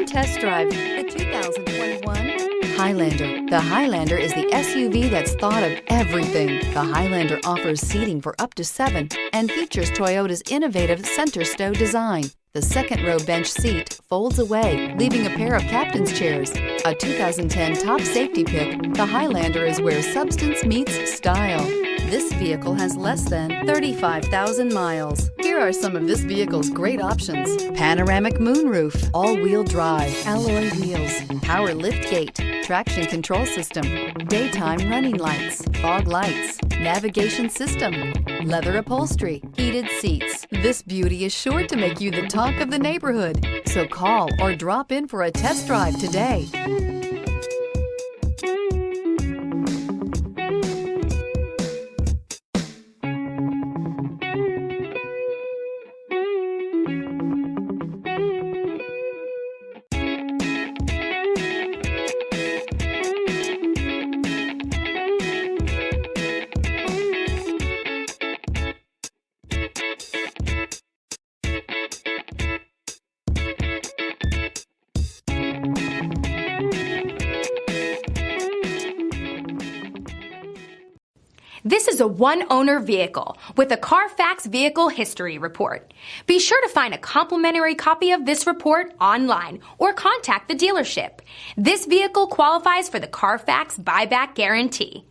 Come test drive the 2021 Highlander. The Highlander is the SUV that's thought of everything. The Highlander offers seating for up to 7 and features Toyota's innovative center stow design. The second row bench seat folds away, leaving a pair of captain's chairs. A 2010 top safety pick, the Highlander is where substance meets style. This vehicle has less than 35,000 miles. Here are some of this vehicle's great options: panoramic moonroof, all-wheel drive, alloy wheels, power liftgate, traction control system, daytime running lights, fog lights, navigation system, leather upholstery, heated seats. This beauty is sure to make you the talk of the neighborhood. So call or drop in for a test drive today. This is a one-owner vehicle with a Carfax Vehicle History Report. Be sure to find a complimentary copy of this report online or contact the dealership. This vehicle qualifies for the Carfax Buyback Guarantee.